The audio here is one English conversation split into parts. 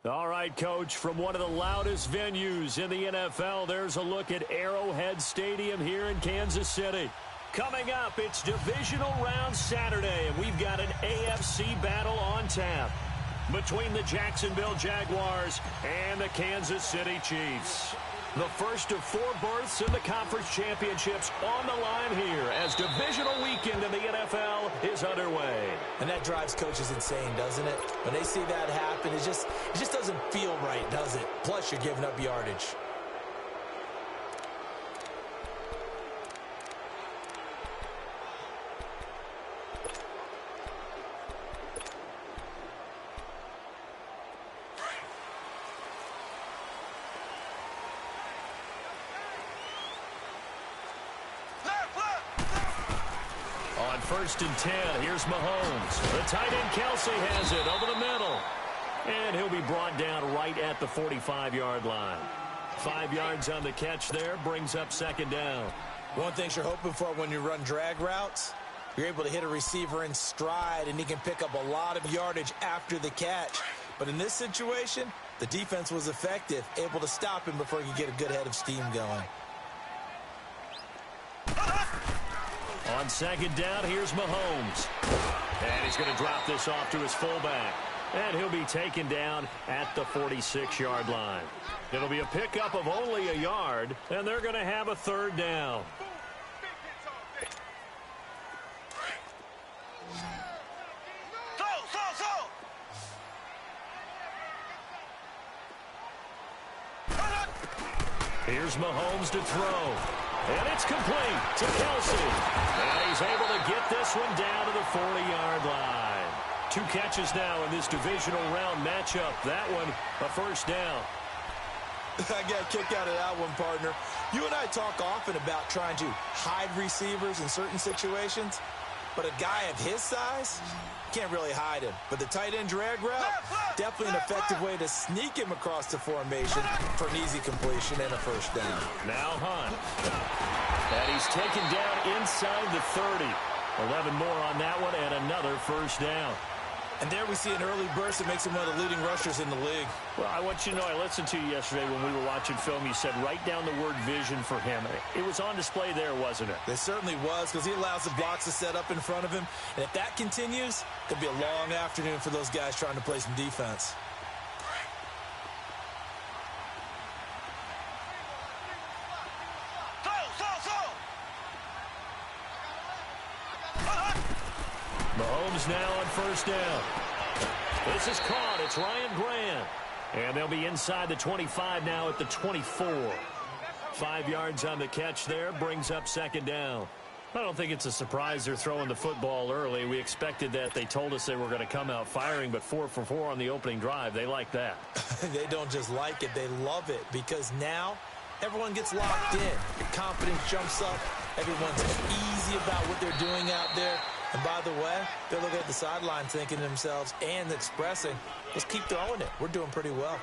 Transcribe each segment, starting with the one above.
All right, Coach, from one of the loudest venues in the NFL, there's a look at Arrowhead Stadium here in Kansas City. Coming up, it's Divisional Round Saturday, and we've got an AFC battle on tap between the Jacksonville Jaguars and the Kansas City Chiefs. The first of 4 berths in the conference championships on the line here as divisional weekend in the NFL is underway. And that drives coaches insane, doesn't it? When they see that happen, it just doesn't feel right, does it? Plus, you're giving up yardage. First and 10. Here's Mahomes. The tight end Kelsey has it over the middle. And he'll be brought down right at the 45-yard line. 5 yards on the catch there brings up second down. One thing you're hoping for when you run drag routes, you're able to hit a receiver in stride, and he can pick up a lot of yardage after the catch. But in this situation, the defense was effective, able to stop him before he could get a good head of steam going. On second down, here's Mahomes. And he's going to drop this off to his fullback. And he'll be taken down at the 46-yard line. It'll be a pickup of only a yard, and they're going to have a third down. Here's Mahomes to throw. And it's complete to Kelsey. And he's able to get this one down to the 40-yard line. 2 catches now in this divisional round matchup. That one, a first down. I got a kick out of that one, partner. You and I talk often about trying to hide receivers in certain situations. But a guy of his size, can't really hide him. But the tight end drag route, definitely an effective way to sneak him across the formation for an easy completion and a first down. Now Hunt. And he's taken down inside the 30. 11 more on that one and another first down. And there we see an early burst that makes him one of the leading rushers in the league. Well, I want you to know, I listened to you yesterday when we were watching film. You said write down the word vision for him. It was on display there, wasn't it? It certainly was, because he allows the blocks to set up in front of him. And if that continues, it could be a long afternoon for those guys trying to play some defense. Mahomes now on first down. This is caught. It's Ryan Grant. And they'll be inside the 25 now at the 24. 5 yards on the catch there brings up second down. I don't think it's a surprise they're throwing the football early. We expected that. They told us they were going to come out firing, but 4 for 4 on the opening drive. They like that. They don't just like it. They love it, because now everyone gets locked in. Your confidence jumps up. Everyone's easy about what they're doing out there. And by the way, they're looking at the sideline thinking to themselves and expressing, let's keep throwing it. We're doing pretty well.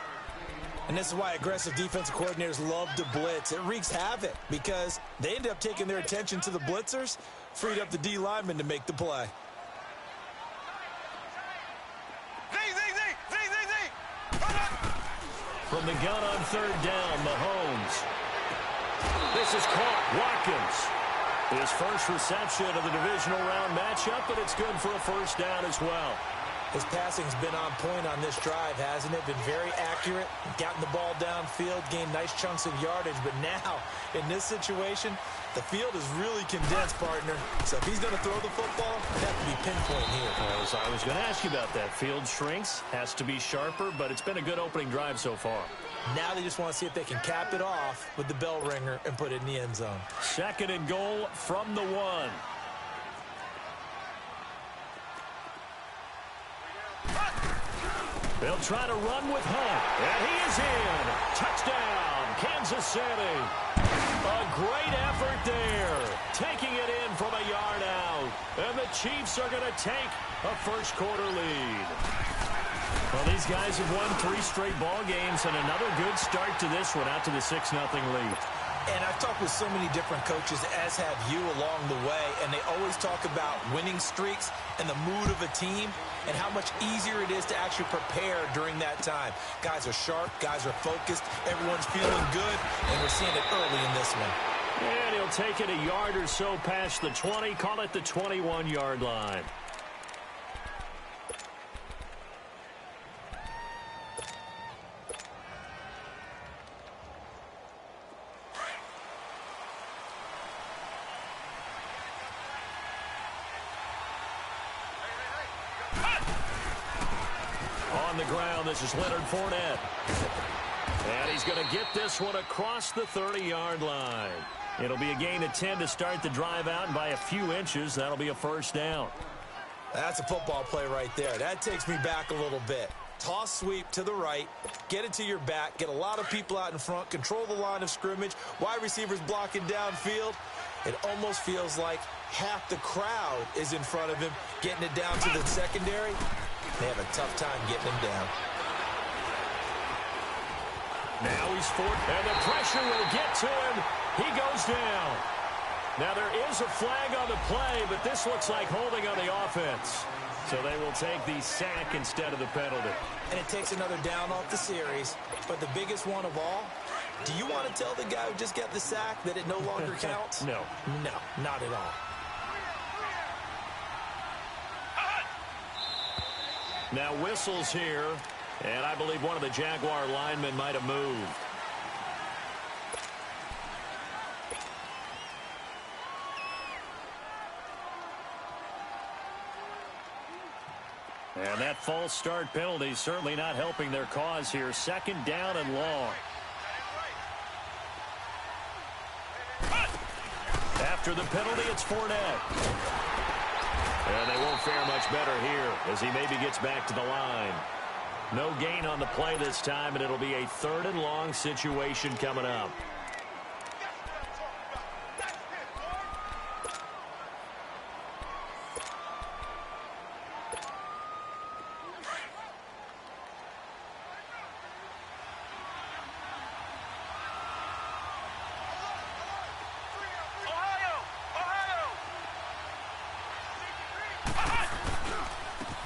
And this is why aggressive defensive coordinators love to blitz. It wreaks havoc because they end up taking their attention to the blitzers, freed up the D lineman to make the play. From the gun on third down, Mahomes. This is caught. Watkins. His first reception of the divisional round matchup, but it's good for a first down as well. His passing's been on point on this drive, hasn't it? Been very accurate, gotten the ball downfield, gained nice chunks of yardage. But now, in this situation, the field is really condensed, partner. So if he's going to throw the football, it has to be pinpoint here. I was going to ask you about that. Field shrinks, has to be sharper, but it's been a good opening drive so far. Now they just want to see if they can cap it off with the bell ringer and put it in the end zone. Second and goal from the 1. They'll try to run with Hunt. And he is in. Touchdown, Kansas City. A great effort there. Taking it in from a yard out. And the Chiefs are going to take a first quarter lead. Well, these guys have won 3 straight ball games and another good start to this one out to the 6-0 lead. And I've talked with so many different coaches, as have you, along the way, and they always talk about winning streaks and the mood of a team and how much easier it is to actually prepare during that time. Guys are sharp, guys are focused, everyone's feeling good, and we're seeing it early in this one. And he'll take it a yard or so past the 20, call it the 21-yard line. On the ground, this is Leonard Fournette. And he's going to get this one across the 30-yard line. It'll be a gain of 10 to start the drive out, and by a few inches, that'll be a first down. That's a football play right there. That takes me back a little bit. Toss sweep to the right, get it to your back, get a lot of people out in front, control the line of scrimmage, wide receivers blocking downfield. It almost feels like half the crowd is in front of him, getting it down to the secondary. They have a tough time getting him down. Now he's fourth, and the pressure will get to him. He goes down. Now there is a flag on the play, but this looks like holding on the offense. So they will take the sack instead of the penalty. And it takes another down off the series. But the biggest one of all, do you want to tell the guy who just got the sack that it no longer counts? No. No, not at all. Now whistles here, and I believe one of the Jaguar linemen might have moved. And that false start penalty certainly not helping their cause here. Second down and long. After the penalty, it's Fournette. And they won't fare much better here as he maybe gets back to the line. No gain on the play this time, and it'll be a third and long situation coming up.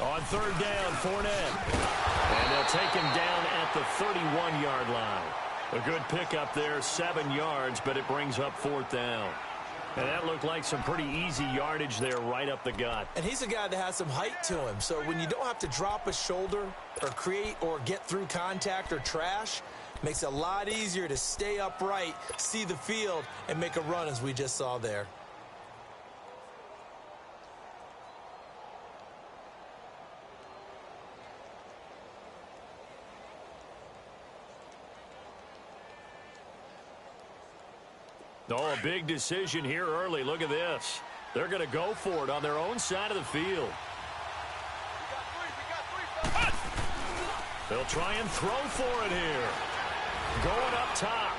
On third down, Fournette. And they'll take him down at the 31-yard line. A good pickup there, 7 yards, but it brings up fourth down. And that looked like some pretty easy yardage there right up the gut. And he's a guy that has some height to him. So when you don't have to drop a shoulder or create or get through contact or trash, makes it a lot easier to stay upright, see the field, and make a run as we just saw there. Oh, a big decision here early. Look at this. They're going to go for it on their own side of the field. They'll try and throw for it here. Going up top.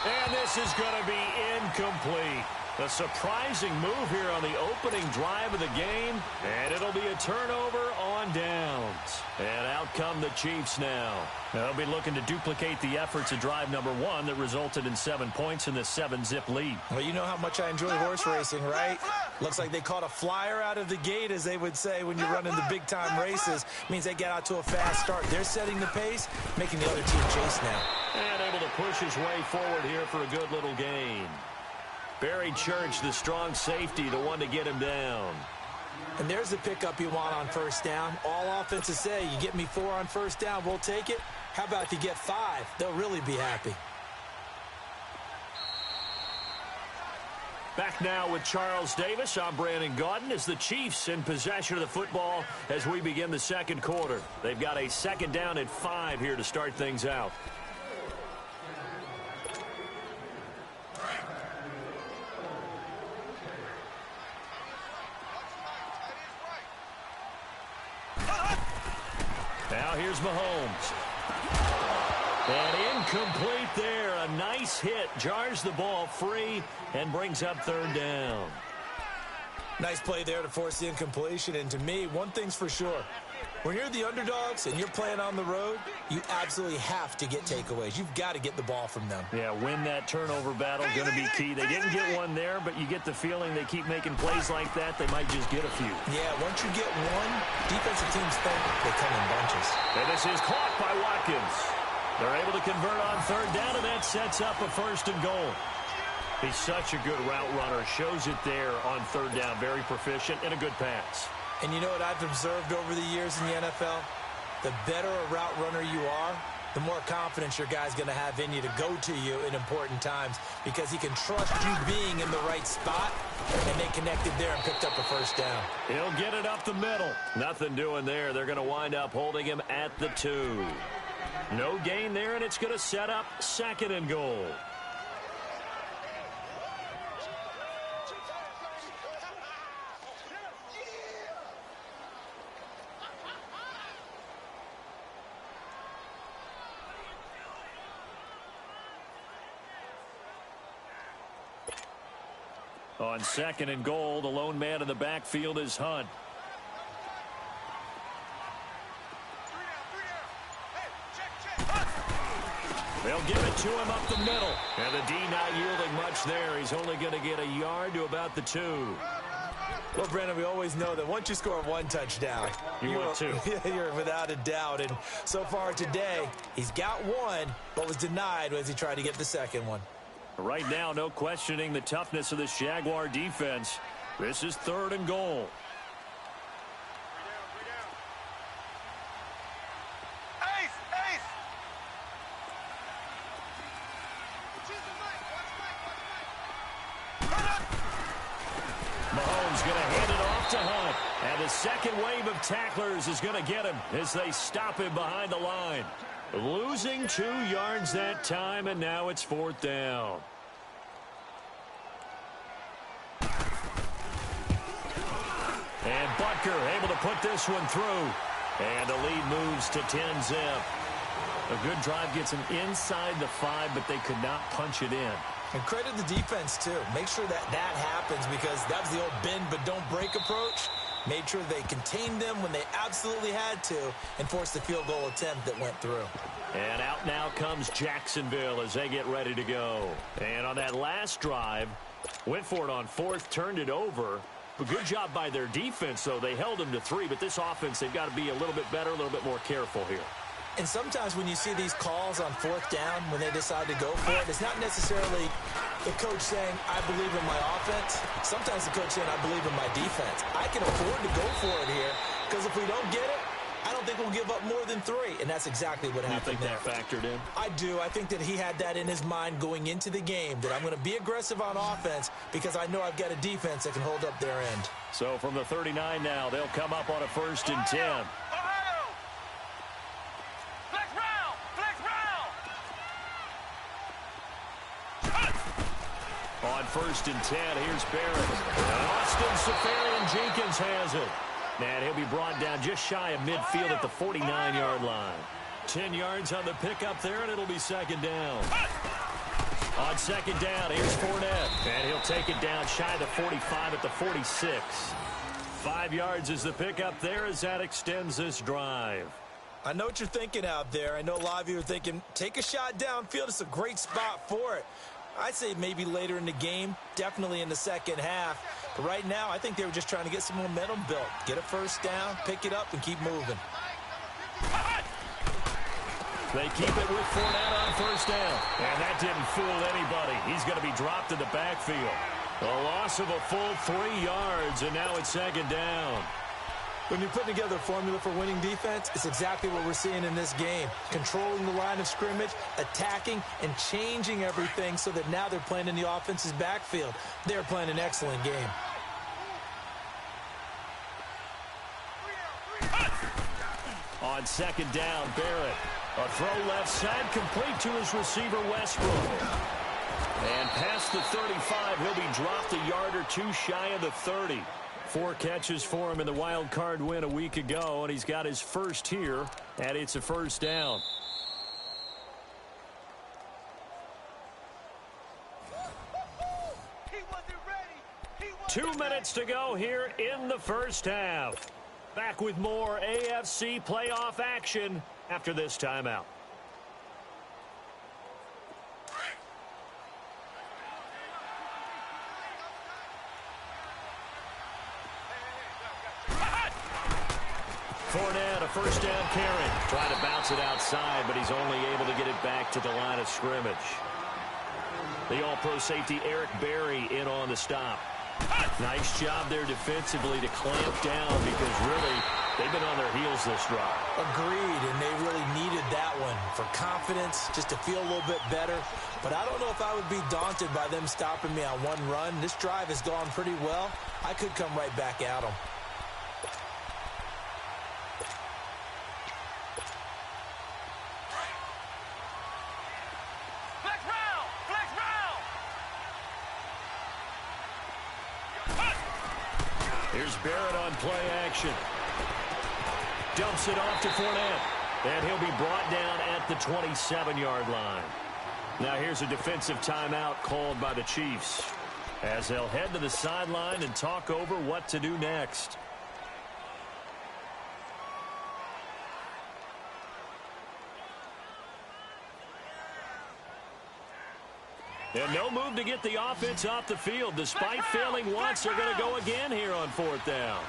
And this is going to be incomplete. A surprising move here on the opening drive of the game, and it'll be a turnover on downs. And out come the Chiefs now. They'll be looking to duplicate the efforts of drive number 1 that resulted in 7 points in the 7-zip lead. Well, you know how much I enjoy horse racing, right? Looks like they caught a flyer out of the gate, as they would say when you're running the big-time races. Means they get out to a fast start. They're setting the pace, making the other team chase now. And able to push his way forward here for a good little gain. Barry Church, the strong safety, the one to get him down. And there's the pickup you want on first down. All offenses say, you get me 4 on first down, we'll take it. How about if you get 5? They'll really be happy. Back now with Charles Davis. I'm Brandon Gaudin as the Chiefs in possession of the football as we begin the second quarter. They've got a second down at 5 here to start things out. Now here's Mahomes. And incomplete there. A nice hit. Jars the ball free and brings up third down. Nice play there to force the incompletion. And to me, one thing's for sure. When you're the underdogs and you're playing on the road, you absolutely have to get takeaways. You've got to get the ball from them. Yeah, win that turnover battle, going to be key. They didn't get one there, but you get the feeling they keep making plays like that, they might just get a few. Yeah, once you get one, defensive teams think they come in bunches. And this is clocked by Watkins. They're able to convert on third down, and that sets up a 1st and goal. He's such a good route runner. Shows it there on third down. Very proficient and a good pass. And you know what I've observed over the years in the NFL? The better a route runner you are, the more confidence your guy's going to have in you to go to you in important times because he can trust you being in the right spot, and they connected there and picked up a 1st down. He'll get it up the middle. Nothing doing there. They're going to wind up holding him at the 2. No gain there, and it's going to set up 2nd and goal. On 2nd and goal, the lone man in the backfield is Hunt. They'll give it to him up the middle. And the D not yielding much there. He's only going to get a yard to about the 2. Well, Brandon, we always know that once you score 1 touchdown, you're 2. You're without a doubt. And so far today, he's got 1, but was denied as he tried to get the 2nd one. Right now, no questioning the toughness of this Jaguar defense. This is 3rd and goal. Mahomes going to hand it off to Hunt. And the second wave of tacklers is going to get him as they stop him behind the line. Losing 2 yards that time, and now it's 4th down. And Butker able to put this one through. And the lead moves to 10-zip. A good drive gets him inside the 5, but they could not punch it in. And credit the defense, too. Make sure that happens because that was the old bend but don't break approach. Made sure they contained them when they absolutely had to and forced the field goal attempt that went through. And out now comes Jacksonville as they get ready to go. And on that last drive, went for it on 4th, turned it over. A good job by their defense, though. They held them to 3, but this offense, they've got to be a little bit better, a little bit more careful here. And sometimes when you see these calls on 4th down, when they decide to go for it, it's not necessarily the coach saying, I believe in my offense. Sometimes the coach saying, I believe in my defense. I can afford to go for it here because if we don't get it, I don't think we'll give up more than 3. And that's exactly what happened there. You think that factored in? I do. I think that he had that in his mind going into the game, that I'm going to be aggressive on offense because I know I've got a defense that can hold up their end. So from the 39 now, they'll come up on a 1st and 10. On 1st and 10, here's Barrett. Austin Safarian-Jenkins has it. And he'll be brought down just shy of midfield at the 49-yard line. 10 yards on the pickup there, and it'll be 2nd down. On 2nd down, here's Fournette. And he'll take it down shy of the 45 at the 46. 5 yards is the pickup there as that extends this drive. I know what you're thinking out there. I know a lot of you are thinking, take a shot downfield. It's a great spot for it. I'd say maybe later in the game, definitely in the second half. But right now, I think they were just trying to get some momentum built. Get a 1st down, pick it up, and keep moving. They keep it with Fournette on 1st down. And that didn't fool anybody. He's going to be dropped in the backfield. A loss of a full 3 yards, and now it's 2nd down. When you're putting together a formula for winning defense, it's exactly what we're seeing in this game. Controlling the line of scrimmage, attacking, and changing everything so that now they're playing in the offense's backfield. They're playing an excellent game. On 2nd down, Barrett. A throw left side, complete to his receiver, Westbrook. And past the 35, he'll be dropped a yard or 2 shy of the 30. 4 catches for him in the wild card win a week ago, and he's got his first here, and it's a 1st down. He wasn't ready. 2 minutes to go here in the 1st half. Back with more AFC playoff action after this timeout. Fournette, a first down carry. Trying to bounce it outside, but he's only able to get it back to the line of scrimmage. The all-pro safety Eric Berry in on the stop. Nice job there defensively to clamp down because really they've been on their heels this drive. Agreed, and they really needed that one for confidence, just to feel a little bit better. But I don't know if I would be daunted by them stopping me on one run. This drive has gone pretty well. I could come right back at them. Here's Barrett on play action. Dumps it off to Fournette. And he'll be brought down at the 27-yard line. Now here's a defensive timeout called by the Chiefs, as they'll head to the sideline and talk over what to do next. And no move to get the offense off the field. Despite failing once, they're going to go again here on fourth down.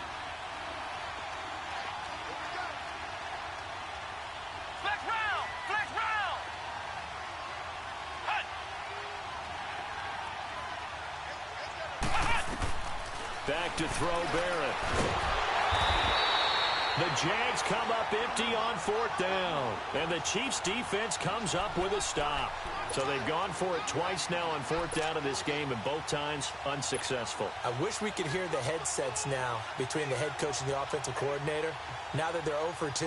Back to throw Barrett. The Jags come up empty on fourth down. And the Chiefs defense comes up with a stop. So they've gone for it twice now on fourth down in this game, and both times unsuccessful. I wish we could hear the headsets now between the head coach and the offensive coordinator. Now that they're 0 for 2,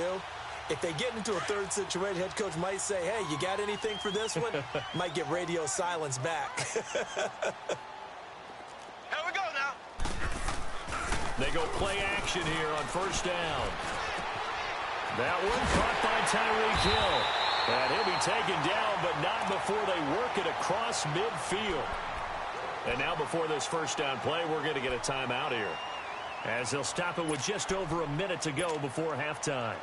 if they get into a third situation, head coach might say, hey, you got anything for this one? Might get radio silence back. Here we go now. They go play action here on first down. That one caught by Tyreek Hill. And he'll be taken down, but not before they work it across midfield. And now before this first down play, we're going to get a timeout here, as they'll stop it with just over a minute to go before halftime.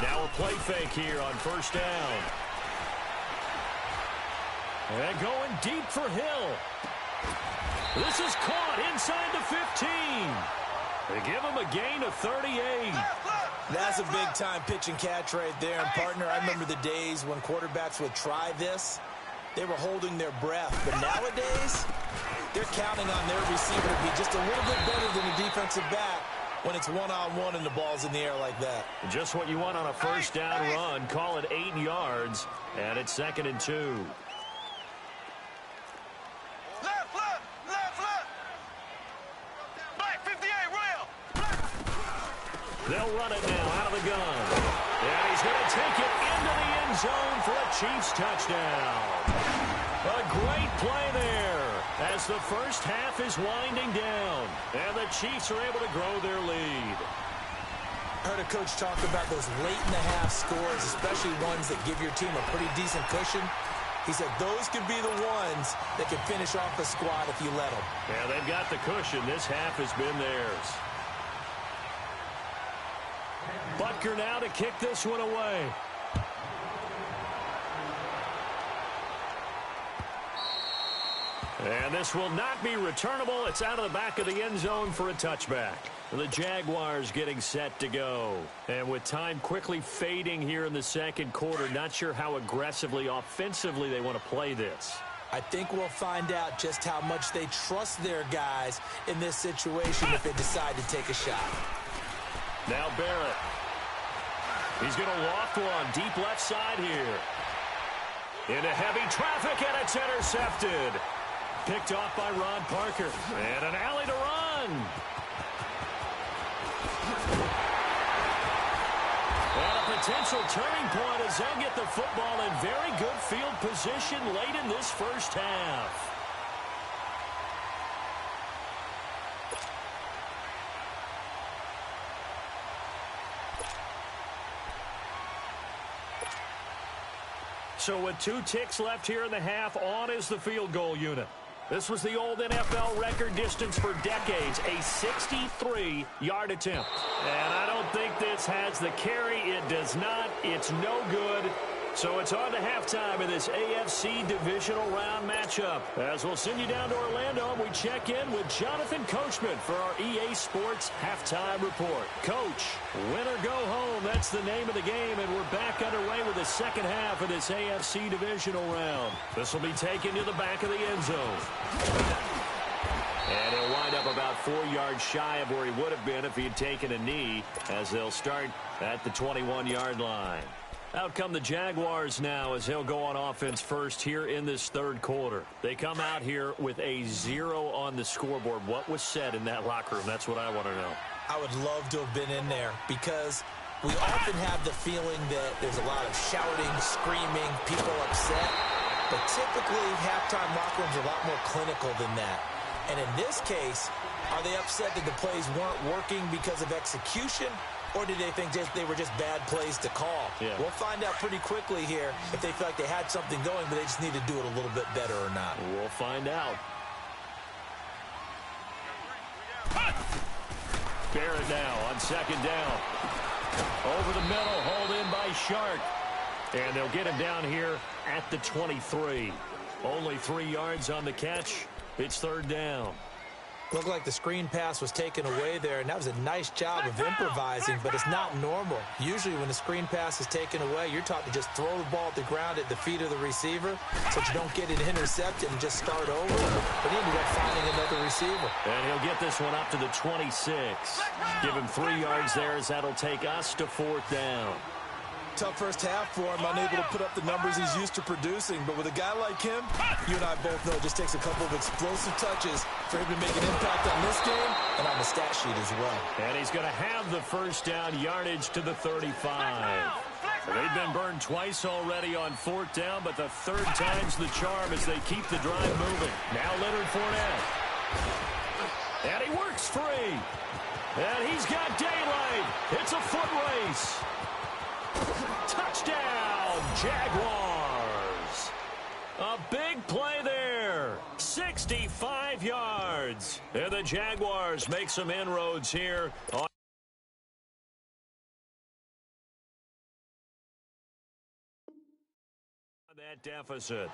Now a play fake here on first down. And going deep for Hill. This is caught inside the 15. They give him a gain of 38. That's a big-time pitch and catch right there. And, partner, I remember the days when quarterbacks would try this. They were holding their breath. But nowadays, they're counting on their receiver to be just a little bit better than the defensive back when it's one-on-one and the ball's in the air like that. Just what you want on a first down run. Call it 8 yards, and it's 2nd and 2. They'll run it now out of the gun. And he's going to take it into the end zone for a Chiefs touchdown. A great play there as the first half is winding down. And the Chiefs are able to grow their lead. I heard a coach talk about those late-in-the-half scores, especially ones that give your team a pretty decent cushion. He said those could be the ones that can finish off the squad if you let them. Yeah, they've got the cushion. This half has been theirs. Butker now to kick this one away. And this will not be returnable. It's out of the back of the end zone for a touchback. The Jaguars getting set to go. And with time quickly fading here in the second quarter, not sure how aggressively, offensively they want to play this. I think we'll find out just how much they trust their guys in this situation if they decide to take a shot. Now Barrett. He's going to loft one deep left side here. Into heavy traffic, and it's intercepted. Picked off by Ron Parker. And an alley to run. And a potential turning point as they'll get the football in very good field position late in this first half. So with 2 ticks left here in the half, on is the field goal unit. This was the old NFL record distance for decades, a 63-yard attempt. And I don't think this has the carry. It does not. It's no good. So it's on to halftime in this AFC divisional round matchup. As we'll send you down to Orlando, and we check in with Jonathan Coachman for our EA Sports Halftime Report. Coach, win or go home, that's the name of the game, and we're back underway with the second half of this AFC divisional round. This will be taken to the back of the end zone. And he'll wind up about 4 yards shy of where he would have been if he had taken a knee, as they'll start at the 21-yard line. Out come the Jaguars now as they'll go on offense first here in this third quarter. They come out here with a 0 on the scoreboard. What was said in that locker room? That's what I want to know. I would love to have been in there because we often have the feeling that there's a lot of shouting, screaming, people upset. But typically, halftime locker rooms are a lot more clinical than that. And in this case, are they upset that the plays weren't working because of execution? Or did they think they were just bad plays to call? Yeah. We'll find out pretty quickly here if they feel like they had something going, but they just need to do it a little bit better or not. We'll find out. Barrett now on second down. Over the middle, hauled in by Shark. And they'll get him down here at the 23. Only 3 yards on the catch. It's third down. Looked like the screen pass was taken away there, and that was a nice job of improvising, but it's not normal. Usually when the screen pass is taken away, you're taught to just throw the ball at the ground at the feet of the receiver so that you don't get it intercepted and just start over. But he ended up finding another receiver. And he'll get this one up to the 26. Give him 3 yards there as that'll take us to fourth down. Tough first half for him, unable to put up the numbers he's used to producing. But with a guy like him, you and I both know it just takes a couple of explosive touches for him to make an impact on this game and on the stat sheet as well. And he's going to have the first down yardage to the 35. They've been burned twice already on fourth down, but the third time's the charm as they keep the drive moving. Now Leonard Fournette. And he works free. And he's got daylight. It's a foot race. Touchdown, Jaguars. A big play there. 65 yards. And the Jaguars make some inroads here on that deficit.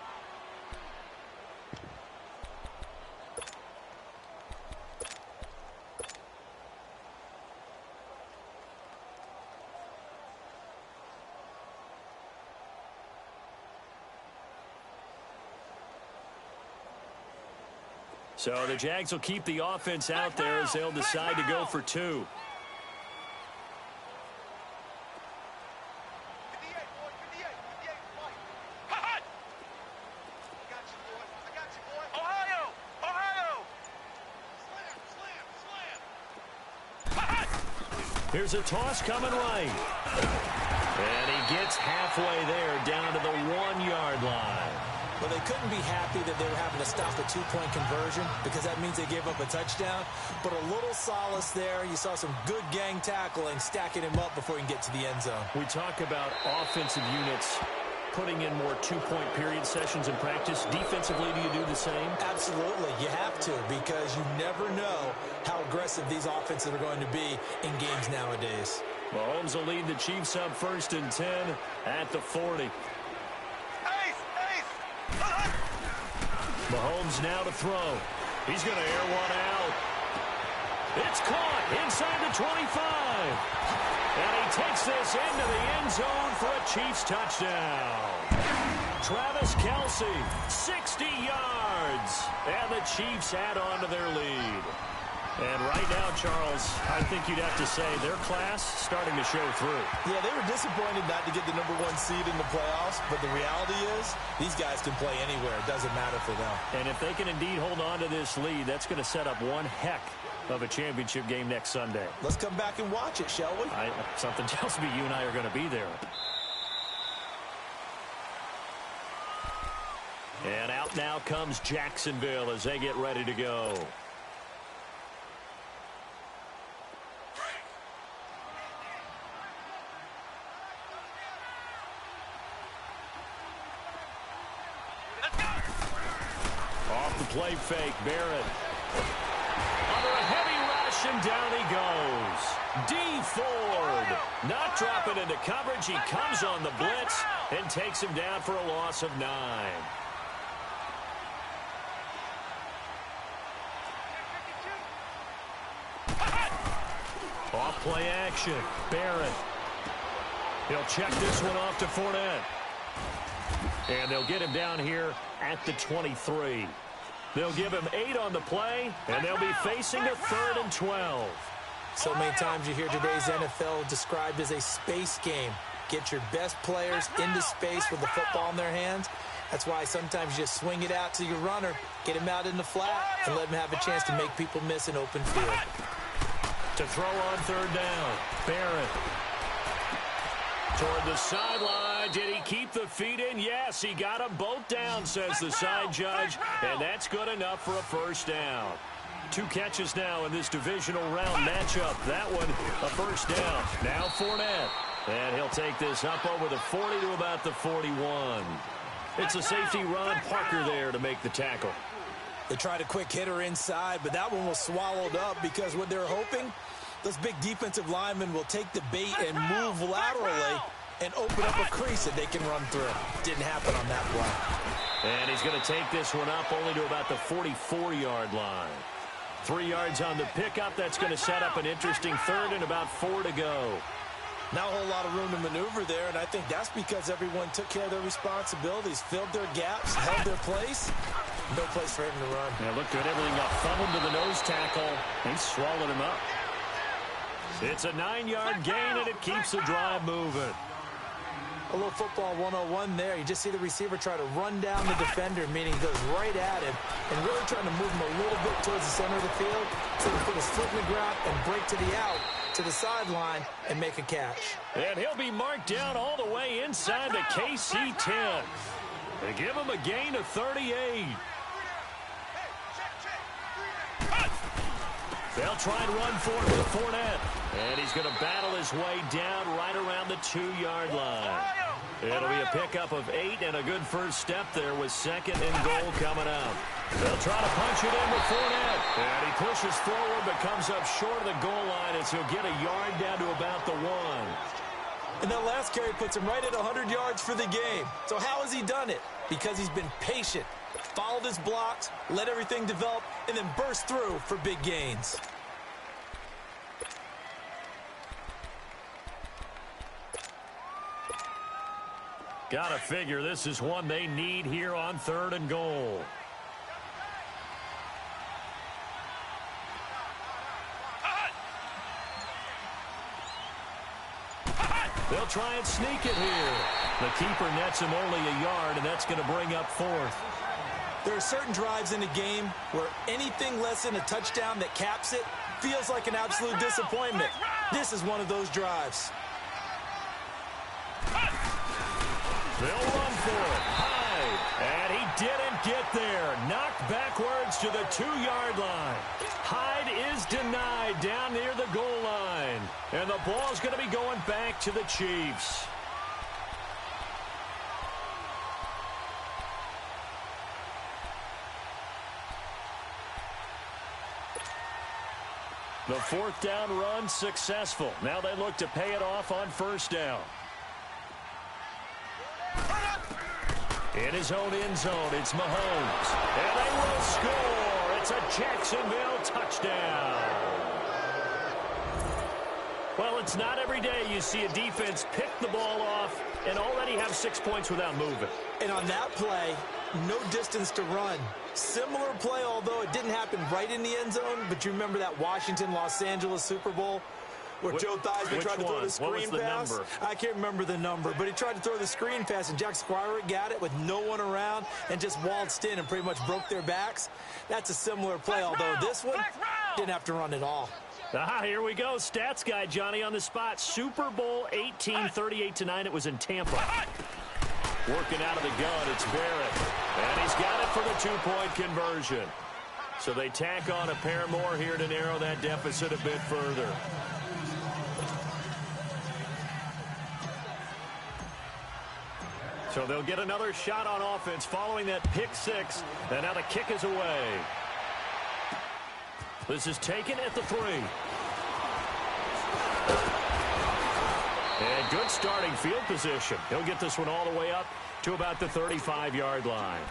So the Jags will keep the offense out there as they'll decide to go for 2. Here's a toss coming right. And he gets halfway there down to the 1-yard line. Well, they couldn't be happy that they were having to stop a 2-point conversion because that means they gave up a touchdown. But a little solace there. You saw some good gang tackling, stacking him up before he can get to the end zone. We talk about offensive units putting in more 2-point period sessions in practice. Defensively, do you do the same? Absolutely. You have to because you never know how aggressive these offenses are going to be in games nowadays. Mahomes will lead the Chiefs up 1st and 10 at the 40. Mahomes now to throw. He's going to air one out. It's caught inside the 25. And he takes this into the end zone for a Chiefs touchdown. Travis Kelce, 60 yards. And the Chiefs add on to their lead. And right now, Charles, I think you'd have to say their class starting to show through. Yeah, they were disappointed not to get the #1 seed in the playoffs, but the reality is these guys can play anywhere. It doesn't matter for them. And if they can indeed hold on to this lead, that's going to set up one heck of a championship game next Sunday. Let's come back and watch it, shall we? Something tells me you and I are going to be there. And out now comes Jacksonville as they get ready to go. Off the play fake, Barrett. Under a heavy rush, and down he goes. D. Ford not dropping into coverage. He comes on the blitz and takes him down for a loss of 9. Off play action, Barrett. He'll check this one off to Fournette. And they'll get him down here at the 23. They'll give him 8 on the play, and they'll be facing a 3rd and 12. So many times you hear today's NFL described as a space game. Get your best players into space with the football in their hands. That's why sometimes you just swing it out to your runner, get him out in the flat, and let him have a chance to make people miss an open field. To throw on 3rd down, Barrett. Toward the sideline. Did he keep the feet in? Yes, he got them both down, says the side judge, and that's good enough for a 1st down. 2 catches now in this divisional round matchup. That one, a 1st down. Now Fournette. And he'll take this up over the 40 to about the 41. It's a safety run. Parker there to make the tackle. They tried a quick hitter inside, but that one was swallowed up because what they're hoping, those big defensive linemen will take the bait and move laterally and open up a crease that they can run through. Didn't happen on that play. And he's going to take this one up only to about the 44-yard line. 3 yards on the pickup. That's going to set up an interesting 3rd and about 4 to go. Not a whole lot of room to maneuver there, and I think that's because everyone took care of their responsibilities, filled their gaps, held their place. No place for him to run. Yeah, looked good. Everything got funneled to the nose tackle. He swallowed him up. It's a 9-yard gain, and it keeps the drive moving. A little football 101 there. You just see the receiver try to run down the defender, meaning he goes right at him, and really trying to move him a little bit towards the center of the field so he can put his foot in the ground and break to the out, to the sideline, and make a catch. And he'll be marked down all the way inside the KC 10. They give him a gain of 38. They'll try and run for it with Fournette. And he's going to battle his way down right around the 2-yard line. It'll be a pickup of 8 and a good first step there with 2nd and goal coming up. They'll try to punch it in with Fournette. And he pushes forward but comes up short of the goal line as he'll get a yard down to about the 1. And that last carry puts him right at 100 yards for the game. So how has he done it? Because he's been patient, followed his blocks, let everything develop, and then burst through for big gains. Gotta figure this is one they need here on 3rd and goal. They'll try and sneak it here. The keeper nets him only a yard, and that's going to bring up 4th. There are certain drives in a game where anything less than a touchdown that caps it feels like an absolute disappointment. This is one of those drives. They'll run for it. Hyde. And he didn't get there. Knocked backwards to the 2-yard line. Hyde is denied down near the goal line. And the ball's going to be going back to the Chiefs. The 4th down run successful. Now they look to pay it off on 1st down. In his own end zone, it's Mahomes. And they will score. It's a Jacksonville touchdown. Well, it's not every day you see a defense pick the ball off and already have 6 points without moving. And on that play, no distance to run. Similar play, although it didn't happen right in the end zone, but you remember that Washington-Los Angeles Super Bowl where Joe Theismann tried to throw the screen pass? Number? I can't remember the number, but he tried to throw the screen pass, and Jack Squire got it with no one around and just waltzed in and pretty much broke their backs. That's a similar play, although this one didn't have to run at all. Here we go. Stats guy Johnny on the spot. Super Bowl 18, 38-9. It was in Tampa. Working out of the gun, it's Barrett. And he's got it for the 2-point conversion. So they tack on a pair more here to narrow that deficit a bit further. So they'll get another shot on offense following that pick six. And now the kick is away. This is taken at the 3. And good starting field position. He'll get this one all the way up to about the 35-yard line.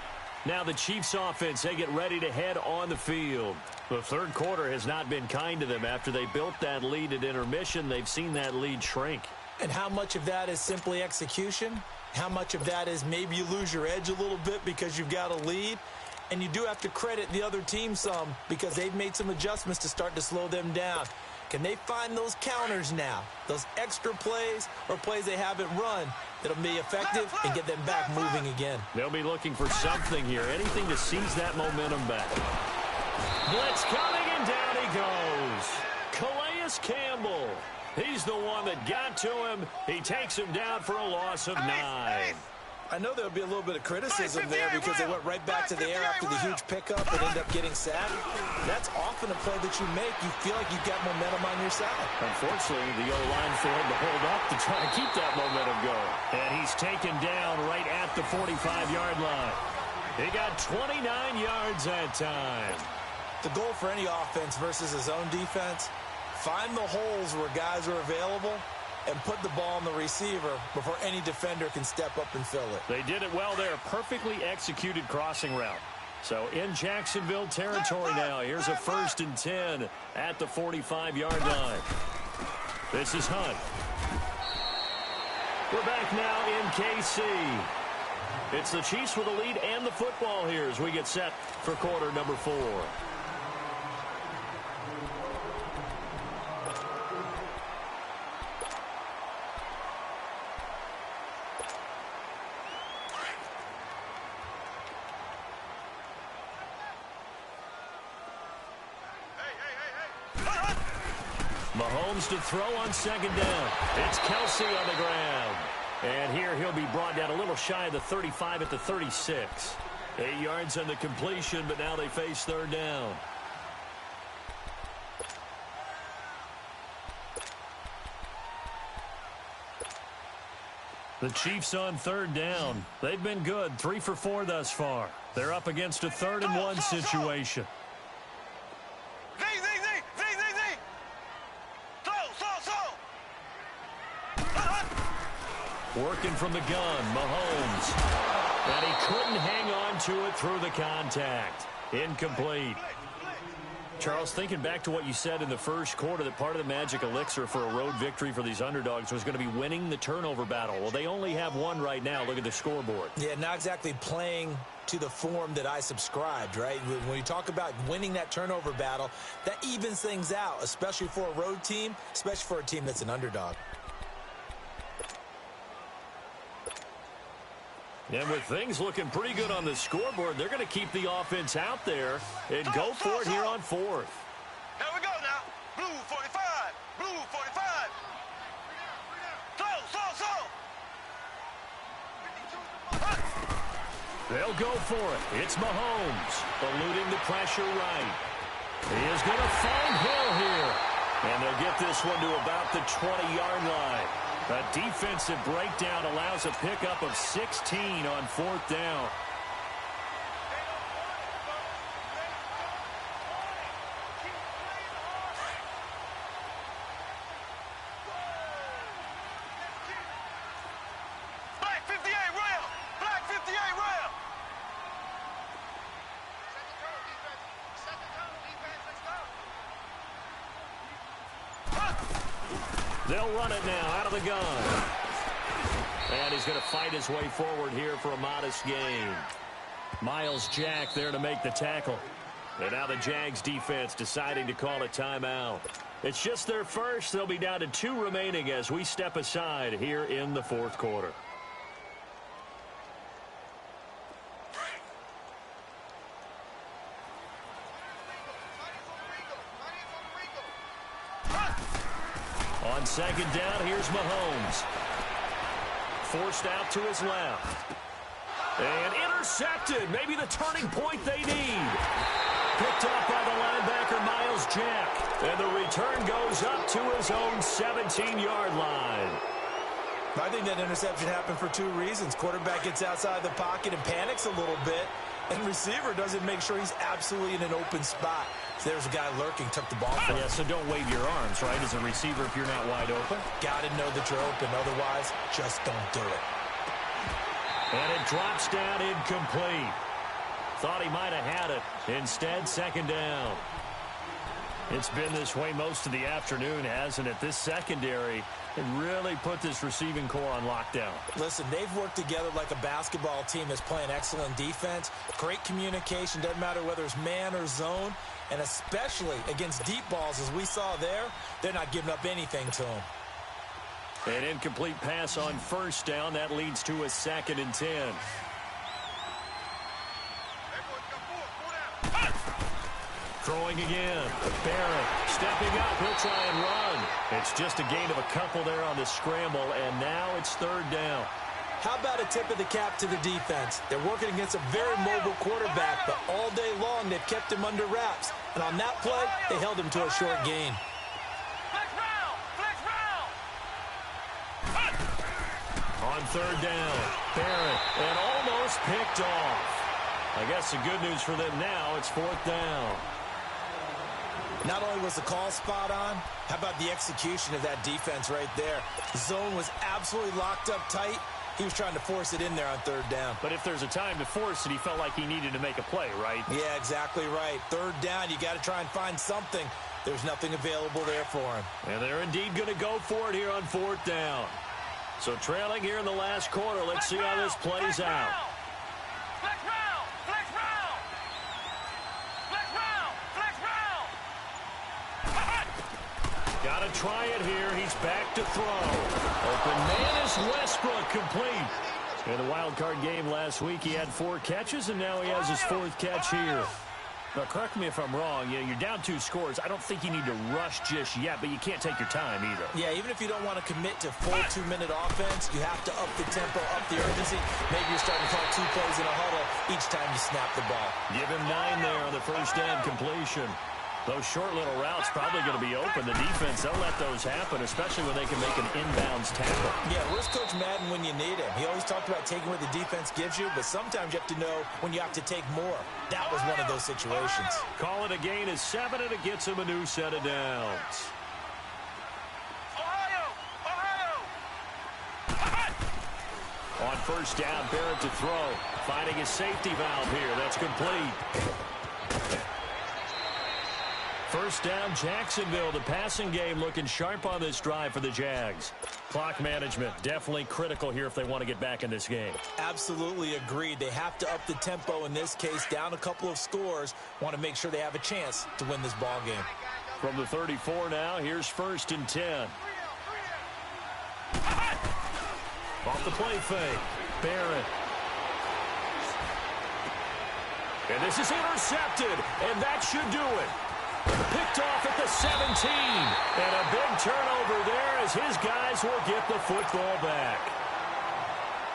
Now the Chiefs offense, they get ready to head on the field. The third quarter has not been kind to them. After they built that lead at intermission, they've seen that lead shrink. And how much of that is simply execution? How much of that is maybe you lose your edge a little bit because you've got a lead? And you do have to credit the other team some because they've made some adjustments to start to slow them down. Can they find those counters now, those extra plays or plays they haven't run that'll be effective and get them back moving again? They'll be looking for something here, anything to seize that momentum back. Blitz coming, and down he goes. Calais Campbell. He's the one that got to him. He takes him down for a loss of 9. I know there'll be a little bit of criticism there because they went right back to the air after the huge pickup and end up getting sacked. That's often a play that you make. You feel like you've got momentum on your side. Unfortunately, the O-line failed to hold up to try to keep that momentum going. And he's taken down right at the 45-yard line. He got 29 yards that time. The goal for any offense versus his own defense, find the holes where guys are available and put the ball on the receiver before any defender can step up and fill it. They did it well there. Perfectly executed crossing route. So in Jacksonville territory now. Here's a 1st and 10 at the 45-yard line. This is Hunt. We're back now in KC. It's the Chiefs with the lead and the football here as we get set for quarter number 4. Mahomes to throw on 2nd down. It's Kelsey on the ground. And here he'll be brought down a little shy of the 35 at the 36. 8 yards on the completion, but now they face 3rd down. The Chiefs on 3rd down. They've been good, 3 for 4 thus far. They're up against a 3rd and 1 situation. Working from the gun, Mahomes. And he couldn't hang on to it through the contact. Incomplete. Charles, thinking back to what you said in the first quarter, that part of the magic elixir for a road victory for these underdogs was going to be winning the turnover battle. Well, they only have one right now. Look at the scoreboard. Yeah, not exactly playing to the form that I subscribed, right? When you talk about winning that turnover battle, that evens things out, especially for a road team, especially for a team that's an underdog. And with things looking pretty good on the scoreboard, they're going to keep the offense out there and go for it here on 4th. Here we go now. Blue 45. Blue 45. They'll go for it. It's Mahomes eluding the pressure right. He is going to find Hill here. And they'll get this one to about the 20-yard line. A defensive breakdown allows a pickup of 16 on 4th down. Black 58 rail. Black 58 rail. They'll run it now out of the gun. And he's going to fight his way forward here for a modest gain. Miles Jack there to make the tackle. And now the Jags defense deciding to call a timeout. It's just their first. They'll be down to 2 remaining as we step aside here in the 4th quarter. On 2nd down, here's Mahomes. Forced out to his left. And intercepted. Maybe the turning point they need. Picked up by the linebacker, Miles Jack. And the return goes up to his own 17-yard line. I think that interception happened for two reasons. Quarterback gets outside the pocket and panics a little bit, and receiver doesn't make sure he's absolutely in an open spot. So there's a guy lurking, took the ball from him. Yeah, so don't wave your arms, right, as a receiver if you're not wide open. Got to know that you're open. Otherwise, just don't do it. And it drops down incomplete. Thought he might have had it. Instead, second down. It's been this way most of the afternoon, hasn't it? This secondary really put this receiving core on lockdown. Listen, they've worked together like a basketball team that's playing excellent defense. Great communication, doesn't matter whether it's man or zone. And especially against deep balls, as we saw there, they're not giving up anything to them. An incomplete pass on first down. That leads to a 2nd and 10. Throwing again. Barrett stepping up. He'll try and run. It's just a gain of a couple there on the scramble, and now it's 3rd down. How about a tip of the cap to the defense? They're working against a very mobile quarterback, but all day long they've kept him under wraps. And on that play, they held him to a short gain. On 3rd down, Barrett, and almost picked off. I guess the good news for them now, it's 4th down. Not only was the call spot on, how about the execution of that defense right there? The zone was absolutely locked up tight. He was trying to force it in there on 3rd down. But if there's a time to force it, he felt like he needed to make a play, right? Yeah, exactly right. 3rd down, you got to try and find something. There's nothing available there for him. And they're indeed going to go for it here on 4th down. So trailing here in the last quarter, let's see how this plays out. Got to try it here. He's back to throw. Open man is Westbrook, complete. In the wild card game last week, he had 4 catches, and now he has his 4th catch here. Now, correct me if I'm wrong. You're down 2 scores. I don't think you need to rush just yet, but you can't take your time either. Yeah, even if you don't want to commit to full 2-minute offense, you have to up the tempo, up the urgency. Maybe you're starting to call 2 plays in a huddle each time you snap the ball. Give him 9 there on the first down completion. Those short little routes probably going to be open. The defense, they'll let those happen, especially when they can make an inbounds tackle. Yeah, where's Coach Madden when you need him? He always talked about taking what the defense gives you, but sometimes you have to know when you have to take more. That was one of those situations. Call it a gain of 7, and it gets him a new set of downs. On first down, Barrett to throw. Finding his safety valve here. That's complete. First down, Jacksonville. The passing game looking sharp on this drive for the Jags. Clock management definitely critical here if they want to get back in this game. Absolutely agreed. They have to up the tempo in this case, down a couple of scores. Want to make sure they have a chance to win this ball game. From the 34 now, here's 1st and 10. Off the play fake. Barrett. And this is intercepted, and that should do it. Picked off at the 17. And a big turnover there as his guys will get the football back.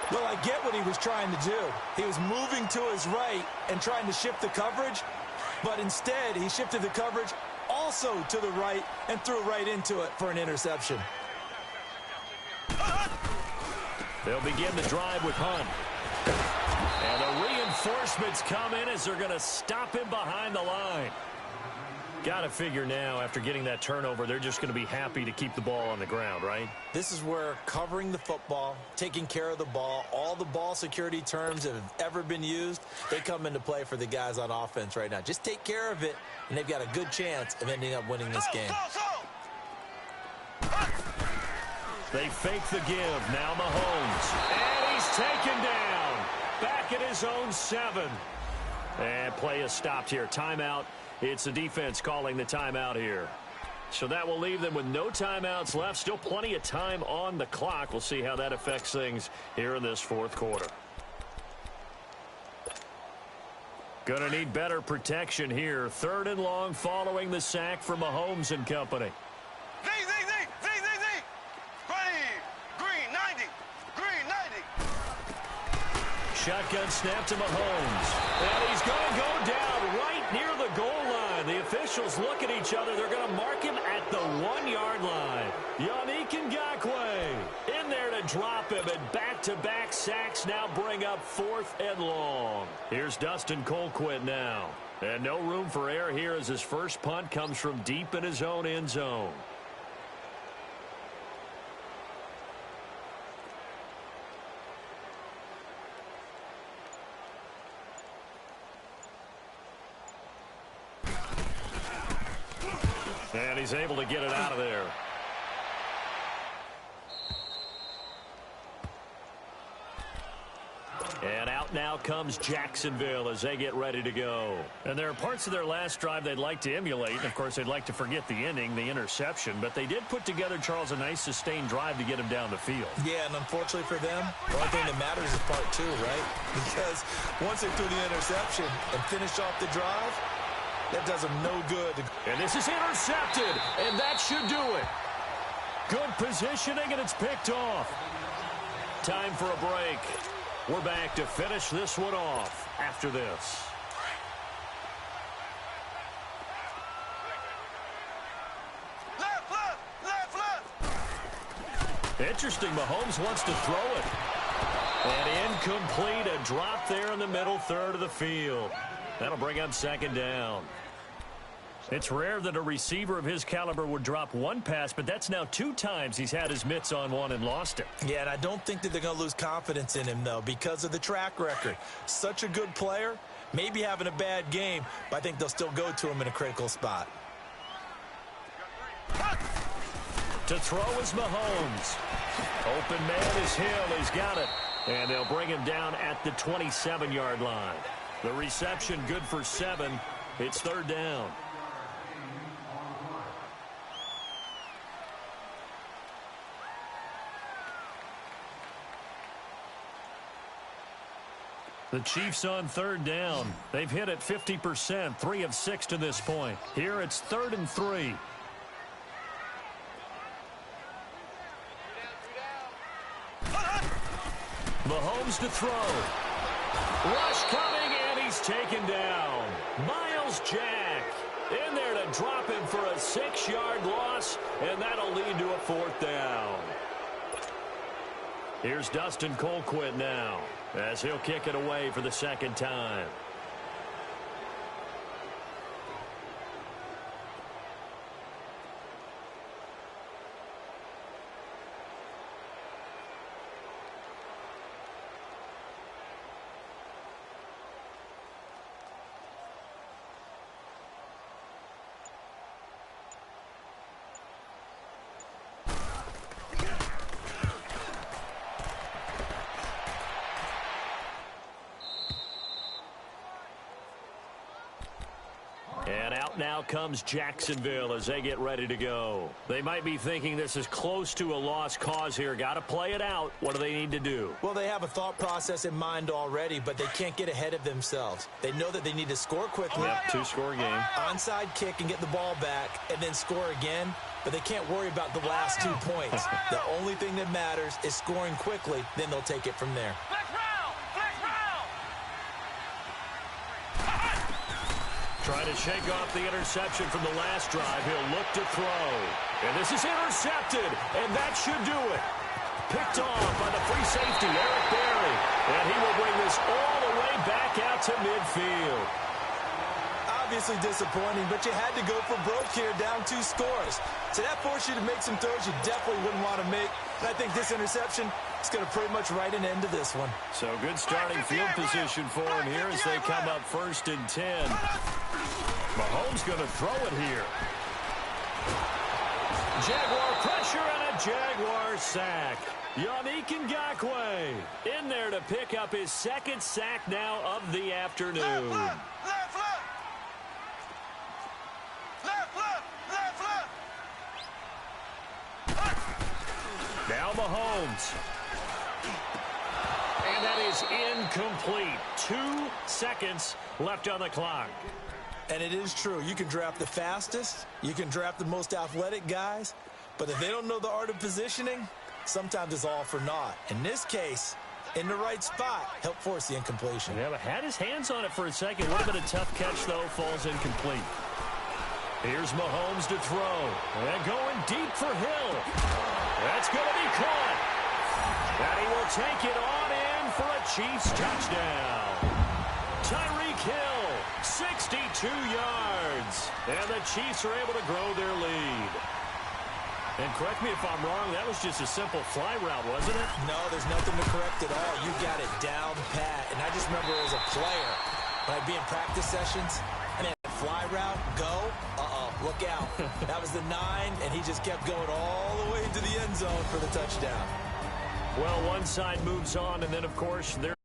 Well, I get what he was trying to do. He was moving to his right and trying to shift the coverage, but instead he shifted the coverage also to the right and threw right into it for an interception. They'll begin the drive with Hunt. And the reinforcements come in as they're going to stop him behind the line. Got to figure now, after getting that turnover, they're just going to be happy to keep the ball on the ground, right? This is where covering the football, taking care of the ball, all the ball security terms that have ever been used, they come into play for the guys on offense right now. Just take care of it, and they've got a good chance of ending up winning this game. They fake the give. Now Mahomes. And he's taken down. Back at his own 7. And play is stopped here. Timeout. It's the defense calling the timeout here. So that will leave them with no timeouts left. Still plenty of time on the clock. We'll see how that affects things here in this 4th quarter. Gonna need better protection here. 3rd and long following the sack from Mahomes and company. Z. Green 90. Green 90. Shotgun snap to Mahomes. And he's going to go down right near the goal line. The officials look at each other. They're going to mark him at the 1-yard line. Yannick Ngakoue in there to drive Back-to-back sacks now bring up 4th and long. Here's Dustin Colquitt now. And no room for error here as his first punt comes from deep in his own end zone. And he's able to get it out of there. And out now comes Jacksonville as they get ready to go. And there are parts of their last drive they'd like to emulate. And, of course, they'd like to forget the ending, the interception. But they did put together, Charles, a nice sustained drive to get him down the field. Yeah, and unfortunately for them, the only thing that matters is part 2, right? Because once they threw the interception and finished off the drive, that does them no good. And this is intercepted, and that should do it. Good positioning, and it's picked off. Time for a break. We're back to finish this one off after this. Left. Interesting, Mahomes wants to throw it. And incomplete, a drop there in the middle third of the field. That'll bring up 2nd down. It's rare that a receiver of his caliber would drop one pass, but that's now 2 times he's had his mitts on one and lost it. Yeah, and I don't think that they're going to lose confidence in him, though, because of the track record. Such a good player, maybe having a bad game, but I think they'll still go to him in a critical spot. To throw is Mahomes. Open man is Hill. He's got it. And they'll bring him down at the 27-yard line. The reception good for 7. It's 3rd down. The Chiefs on 3rd down. They've hit it 50%, 3 of 6 to this point. Here it's 3rd and 3. Mahomes to throw. Rush coming, and he's taken down. Miles Jack in there to drop him for a 6-yard loss, and that'll lead to a 4th down. Here's Dustin Colquitt now, as he'll kick it away for the 2nd time. And out now comes Jacksonville as they get ready to go. They might be thinking this is close to a lost cause here. Got to play it out. What do they need to do? Well, they have a thought process in mind already, but they can't get ahead of themselves. They know that they need to score quickly. Yep, 2-score game. Onside kick and get the ball back and then score again. But they can't worry about the last 2 points. The only thing that matters is scoring quickly. Then they'll take it from there. Trying to shake off the interception from the last drive. He'll look to throw. And this is intercepted, and that should do it. Picked off by the free safety, Eric Berry. And he will bring this all the way back out to midfield. Obviously disappointing, but you had to go for broke here, down 2 scores. So that forced you to make some throws you definitely wouldn't want to make. And I think this interception is going to pretty much write an end to this one. So good starting field position for him here as they come up 1st and 10. Mahomes going to throw it here. Jaguar pressure and a Jaguar sack. Yannick Ngakoue in there to pick up his 2nd sack now of the afternoon. Now Mahomes. And that is incomplete. 2 seconds left on the clock. And it is true. You can draft the fastest. You can draft the most athletic guys. But if they don't know the art of positioning, sometimes it's all for naught. In this case, in the right spot, help force the incompletion. Yeah, but had his hands on it for a second. Would have been a tough catch, though. Falls incomplete. Here's Mahomes to throw. And going deep for Hill. That's going to be caught. And he will take it on in for a Chiefs touchdown. Tyreek Hill, 62 yards. And the Chiefs are able to grow their lead. And correct me if I'm wrong, that was just a simple fly route, wasn't it? No, there's nothing to correct at all. You got it down pat. And I just remember as a player, when I'd be in practice sessions, and that fly route, go, look out. That was the 9, and he just kept going all the way into the end zone for the touchdown. Well, one side moves on, and then, of course, there